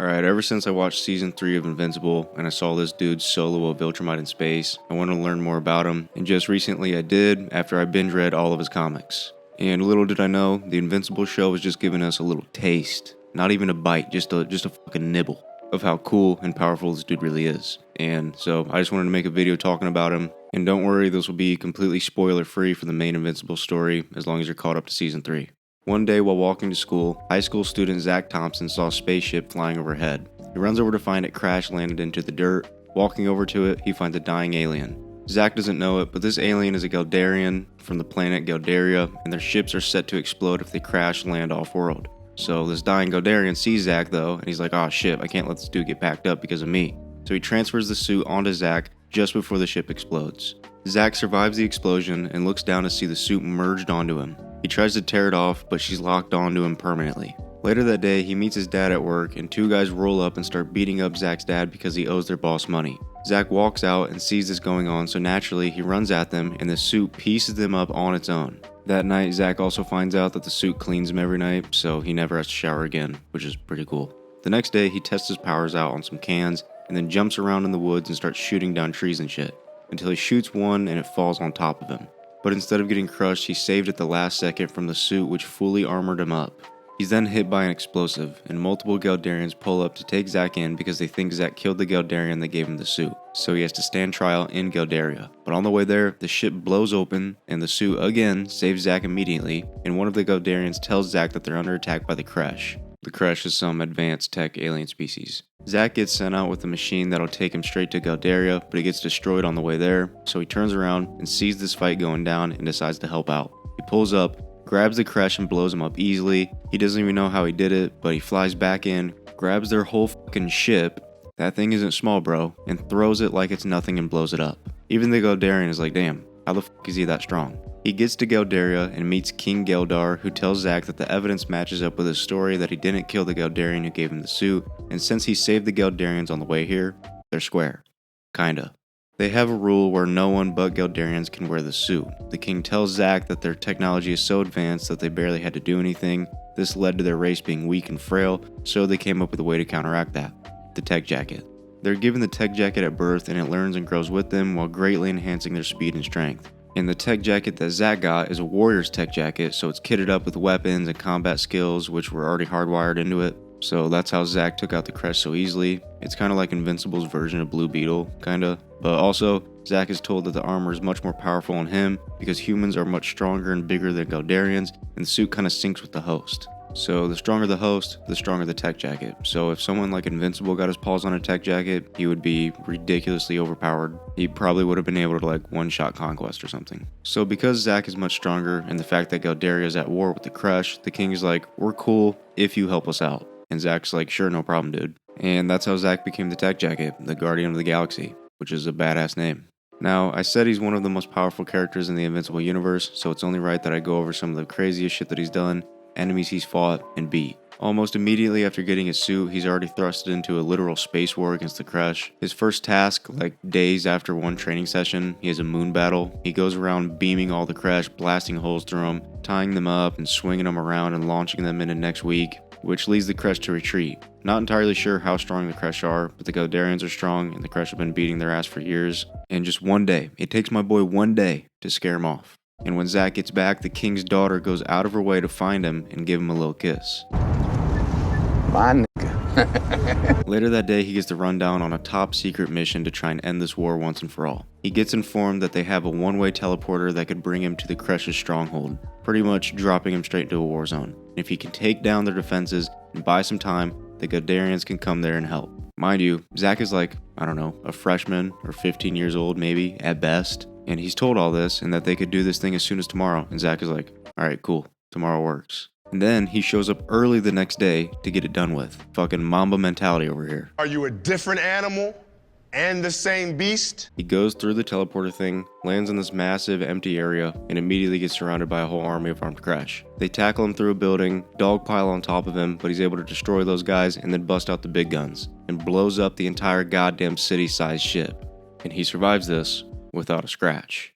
Alright, ever since I watched season 3 of Invincible and I saw this dude's solo of Viltrumite in space, I wanted to learn more about him, and just recently I did after I binge read all of his comics. And little did I know, the Invincible show was just giving us a little taste, not even a bite, just a fucking nibble of how cool and powerful this dude really is. And so I just wanted to make a video talking about him, and don't worry, this will be completely spoiler free for the main Invincible story as long as you're caught up to season 3. One day while walking to school, high school student Zach Thompson saw a spaceship flying overhead. He runs over to find it crash landed into the dirt. Walking over to it, he finds a dying alien. Zach doesn't know it, but this alien is a Geldarian from the planet Geldaria, and their ships are set to explode if they crash land off-world. So this dying Geldarian sees Zach though, and he's like, "Oh shit, I can't let this dude get packed up because of me." So he transfers the suit onto Zach just before the ship explodes. Zach survives the explosion and looks down to see the suit merged onto him. He tries to tear it off, but she's locked onto him permanently. Later that day, he meets his dad at work, and two guys roll up and start beating up Zach's dad because he owes their boss money. Zach walks out and sees this going on, so naturally he runs at them, and the suit pieces them up on its own. That night, Zach also finds out that the suit cleans him every night, so he never has to shower again, which is pretty cool. The next day, he tests his powers out on some cans, and then jumps around in the woods and starts shooting down trees and shit, until he shoots one and it falls on top of him. But instead of getting crushed, he saved at the last second from the suit, which fully armored him up. He's then hit by an explosive, and multiple Geldarians pull up to take Zach in because they think Zach killed the Geldarian that gave him the suit, so he has to stand trial in Geldaria. But on the way there, the ship blows open, and the suit again saves Zach immediately, and one of the Geldarians tells Zach that they're under attack by the Kresh. The Kresh is some advanced tech alien species. Zach gets sent out with a machine that'll take him straight to Geldaria, but he gets destroyed on the way there, so he turns around and sees this fight going down and decides to help out. He pulls up, grabs the Kresh and blows him up easily. He doesn't even know how he did it, but he flies back in, grabs their whole fucking ship, that thing isn't small bro, and throws it like it's nothing and blows it up. Even the Geldarian is like, damn, how the fuck is he that strong? He gets to Geldaria and meets King Geldar, who tells Zach that the evidence matches up with his story that he didn't kill the Geldarian who gave him the suit, and since he saved the Geldarians on the way here, they're square. Kinda. They have a rule where no one but Geldarians can wear the suit. The king tells Zach that their technology is so advanced that they barely had to do anything. This led to their race being weak and frail, so they came up with a way to counteract that. The tech jacket. They're given the tech jacket at birth and it learns and grows with them while greatly enhancing their speed and strength. And the tech jacket that Zach got is a warrior's tech jacket, so it's kitted up with weapons and combat skills which were already hardwired into it. So that's how Zach took out the Kresh so easily. It's kinda like Invincible's version of Blue Beetle, kinda. But also, Zach is told that the armor is much more powerful on him because humans are much stronger and bigger than Geldarians, and the suit kinda syncs with the host. So the stronger the host, the stronger the tech jacket. So if someone like Invincible got his paws on a tech jacket, he would be ridiculously overpowered. He probably would have been able to like one-shot Conquest or something. So because Zach is much stronger and the fact that Geldaria is at war with the Kresh, the king is like, we're cool if you help us out. And Zach's like, sure, no problem, dude. And that's how Zach became the tech jacket, the Guardian of the Galaxy, which is a badass name. Now, I said he's one of the most powerful characters in the Invincible universe, so it's only right that I go over some of the craziest shit that he's done, enemies he's fought, and beat. Almost immediately after getting his suit, he's already thrusted into a literal space war against the Kresh. His first task, like days after one training session, he has a moon battle. He goes around beaming all the Kresh, blasting holes through them, tying them up and swinging them around and launching them into next week, which leads the Kresh to retreat. Not entirely sure how strong the Kresh are, but the Geldarians are strong and the Kresh have been beating their ass for years. And just one day, it takes my boy one day to scare him off. And when Zach gets back, the king's daughter goes out of her way to find him and give him a little kiss. My nigga. Later that day, he gets the rundown on a top secret mission to try and end this war once and for all. He gets informed that they have a one-way teleporter that could bring him to the Kresh's stronghold, pretty much dropping him straight into a war zone. And if he can take down their defenses and buy some time, the Geldarians can come there and help. Mind you, Zach is like, I don't know, a freshman or 15 years old maybe, at best. And he's told all this and that they could do this thing as soon as tomorrow. And Zach is like, alright, cool, tomorrow works. And then he shows up early the next day to get it done with. Fucking Mamba mentality over here. Are you a different animal and the same beast? He goes through the teleporter thing, lands in this massive empty area, and immediately gets surrounded by a whole army of armed Kresh. They tackle him through a building, dogpile on top of him, but he's able to destroy those guys and then bust out the big guns, and blows up the entire goddamn city-sized ship. And he survives this without a scratch.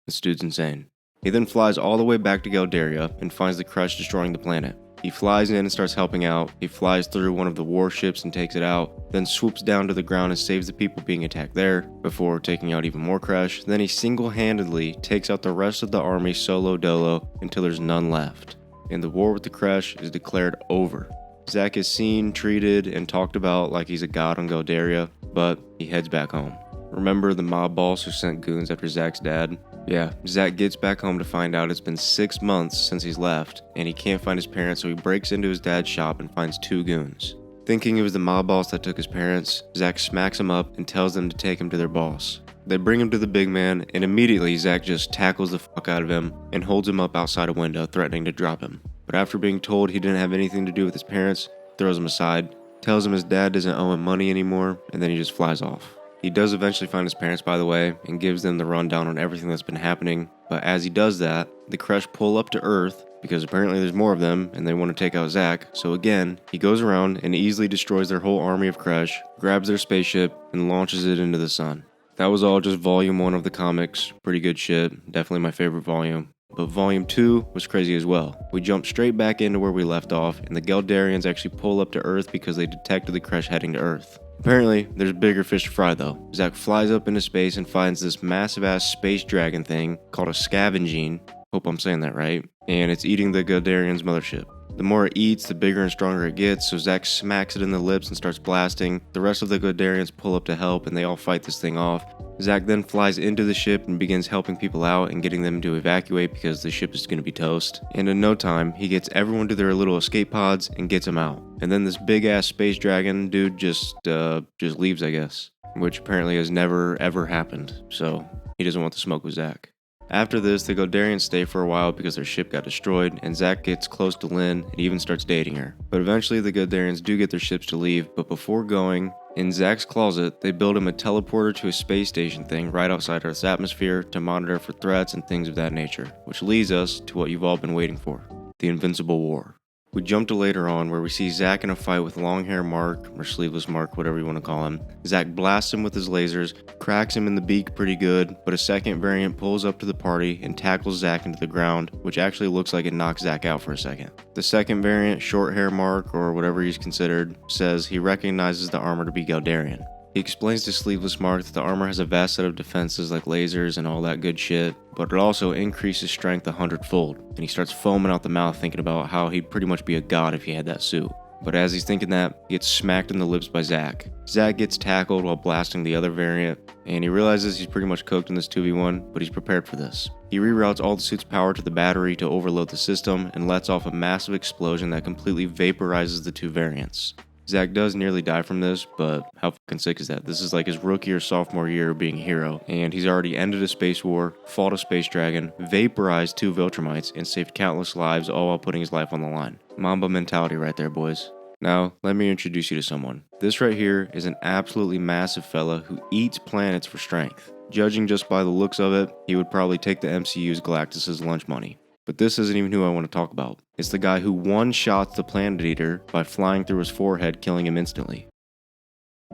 This dude's insane. He then flies all the way back to Geldaria and finds the Kresh destroying the planet. He flies in and starts helping out. He flies through one of the warships and takes it out, then swoops down to the ground and saves the people being attacked there, before taking out even more Kresh. Then he single-handedly takes out the rest of the army solo dolo until there's none left. And the war with the Kresh is declared over. Zack is seen, treated, and talked about like he's a god on Galdaria, but he heads back home. Remember the mob boss who sent goons after Zack's dad? Yeah, Zack gets back home to find out it's been 6 months since he's left, and he can't find his parents, so he breaks into his dad's shop and finds 2 goons. Thinking it was the mob boss that took his parents, Zack smacks him up and tells them to take him to their boss. They bring him to the big man, and immediately Zack just tackles the fuck out of him and holds him up outside a window, threatening to drop him. But after being told he didn't have anything to do with his parents, throws him aside, tells him his dad doesn't owe him money anymore, and then he just flies off. He does eventually find his parents, by the way, and gives them the rundown on everything that's been happening, but as he does that, the Kresh pull up to Earth, because apparently there's more of them, and they want to take out Zack, so again, he goes around and easily destroys their whole army of Kresh, grabs their spaceship, and launches it into the sun. That was all just volume 1 of the comics, pretty good shit, definitely my favorite volume. But volume 2 was crazy as well. We jump straight back into where we left off, and the Galdarians actually pull up to Earth because they detected the Kresh heading to Earth. Apparently, there's bigger fish to fry though. Zack flies up into space and finds this massive ass space dragon thing called a scavengine, hope I'm saying that right, and it's eating the Galdarians' mothership. The more it eats, the bigger and stronger it gets, so Zack smacks it in the lips and starts blasting. The rest of the Galdarians pull up to help and they all fight this thing off. Zack then flies into the ship and begins helping people out and getting them to evacuate because the ship is going to be toast. And in no time, he gets everyone to their little escape pods and gets them out. And then this big ass space dragon dude just leaves, I guess. Which apparently has never ever happened, so he doesn't want to smoke with Zack. After this, the Galdarians stay for a while because their ship got destroyed, and Zack gets close to Lynn and even starts dating her. But eventually the Galdarians do get their ships to leave, but before going, in Zack's closet, they build him a teleporter to a space station thing right outside Earth's atmosphere to monitor for threats and things of that nature, which leads us to what you've all been waiting for, the Invincible War. We jump to later on where we see Zack in a fight with Longhair Mark, or Sleeveless Mark, whatever you want to call him. Zack blasts him with his lasers, cracks him in the beak pretty good, but a second variant pulls up to the party and tackles Zack into the ground, which actually looks like it knocks Zack out for a second. The second variant, Shorthair Mark, or whatever he's considered, says he recognizes the armor to be Galdarian. He explains to Sleeveless Mark that the armor has a vast set of defenses like lasers and all that good shit, but it also increases strength 100-fold, and he starts foaming out the mouth thinking about how he'd pretty much be a god if he had that suit. But as he's thinking that, he gets smacked in the lips by Zack. Zack gets tackled while blasting the other variant, and he realizes he's pretty much cooked in this 2v1, but he's prepared for this. He reroutes all the suit's power to the battery to overload the system and lets off a massive explosion that completely vaporizes the 2 variants. Zack does nearly die from this, but how fucking sick is that? This is like his rookie or sophomore year of being a hero, and he's already ended a space war, fought a space dragon, vaporized 2 Viltrumites, and saved countless lives, all while putting his life on the line. Mamba mentality right there, boys. Now, let me introduce you to someone. This right here is an absolutely massive fella who eats planets for strength. Judging just by the looks of it, he would probably take the MCU's Galactus' lunch money. But this isn't even who I want to talk about. It's the guy who one-shots the Planet Eater by flying through his forehead, killing him instantly.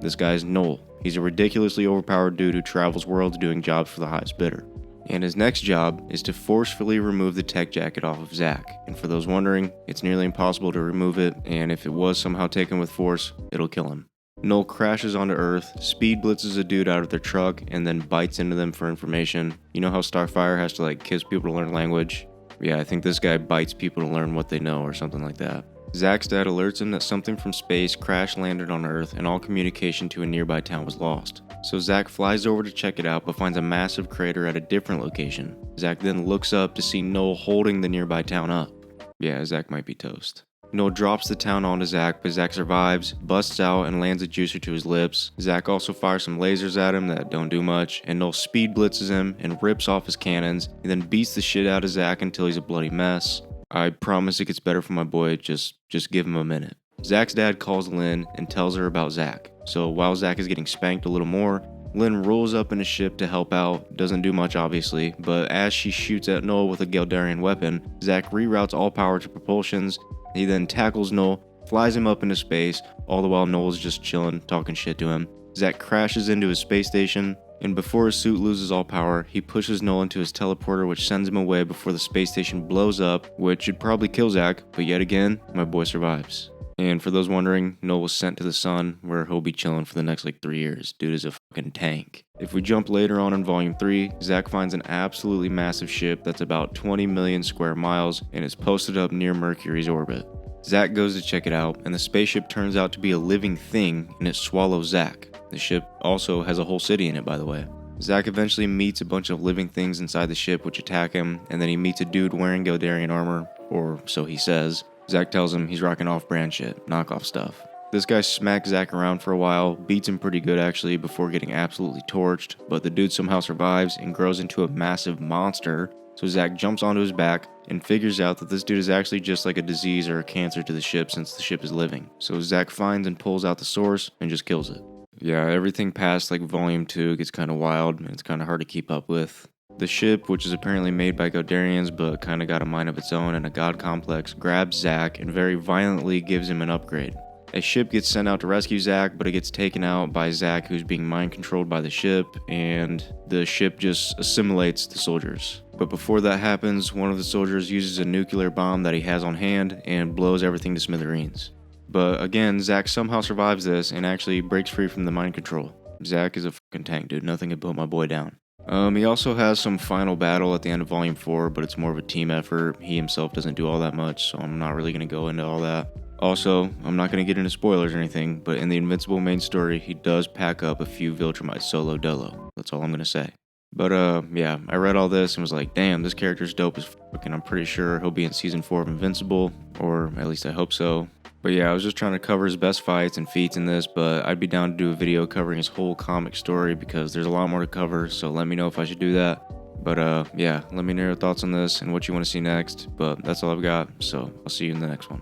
This guy's Null. He's a ridiculously overpowered dude who travels worlds doing jobs for the highest bidder. And his next job is to forcefully remove the tech jacket off of Zack. And for those wondering, it's nearly impossible to remove it, and if it was somehow taken with force, it'll kill him. Null crashes onto Earth, speed blitzes a dude out of their truck, and then bites into them for information. You know how Starfire has to kiss people to learn language? Yeah, I think this guy bites people to learn what they know or something like that. Zack's dad alerts him that something from space crash landed on Earth and all communication to a nearby town was lost. So Zack flies over to check it out but finds a massive crater at a different location. Zack then looks up to see Null holding the nearby town up. Yeah, Zack might be toast. Null drops the town onto Zack, but Zack survives, busts out, and lands a juicer to his lips. Zack also fires some lasers at him that don't do much, and Null speed blitzes him and rips off his cannons. He then beats the shit out of Zack until he's a bloody mess. I promise it gets better for my boy, just give him a minute. Zack's dad calls Lynn and tells her about Zack. So while Zack is getting spanked a little more, Lynn rolls up in a ship to help out. Doesn't do much obviously, but as she shoots at Null with a Galdarian weapon, Zack reroutes all power to propulsions. He then tackles Null, flies him up into space, all the while Null's just chilling, talking shit to him. Zack crashes into his space station, And before his suit loses all power, he pushes Null into his teleporter, which sends him away before the space station blows up, which should probably kill Zack, but yet again, my boy survives. And for those wondering, Null was sent to the sun, where he'll be chilling for the next 3 years. Dude is a fucking tank. If we jump later on in Volume 3, Zack finds an absolutely massive ship that's about 20 million square miles and is posted up near Mercury's orbit. Zack goes to check it out, and the spaceship turns out to be a living thing, and it swallows Zack. The ship also has a whole city in it, by the way. Zack eventually meets a bunch of living things inside the ship which attack him, and then he meets a dude wearing Geldarian armor, or so he says. Zack tells him he's rocking off-brand shit, knockoff stuff. This guy smacks Zack around for a while, beats him pretty good actually before getting absolutely torched, but the dude somehow survives and grows into a massive monster, so Zack jumps onto his back and figures out that this dude is actually just like a disease or a cancer to the ship since the ship is living. So Zack finds and pulls out the source and just kills it. Yeah, everything past Volume 2 gets kind of wild and it's kind of hard to keep up with. The ship, which is apparently made by Geldarians but kind of got a mind of its own and a god complex, grabs Zack and very violently gives him an upgrade. A ship gets sent out to rescue Zack, but it gets taken out by Zack, who's being mind controlled by the ship, and the ship just assimilates the soldiers. But before that happens, one of the soldiers uses a nuclear bomb that he has on hand and blows everything to smithereens. But again, Zack somehow survives this and actually breaks free from the mind control. Zack is a fucking tank, dude. Nothing can put my boy down. He also has some final battle at the end of Volume 4, but it's more of a team effort. He himself doesn't do all that much, so I'm not really going to go into all that. Also, I'm not going to get into spoilers or anything, but in the Invincible main story, he does pack up a few Viltrumites solo dolo. That's all I'm going to say. But yeah, I read all this and was like, damn, this character's dope as fuck, and I'm pretty sure he'll be in Season 4 of Invincible, or at least I hope so. But yeah, I was just trying to cover his best fights and feats in this, but I'd be down to do a video covering his whole comic story because there's a lot more to cover, so let me know if I should do that. But yeah, let me know your thoughts on this and what you want to see next, but that's all I've got, so I'll see you in the next one.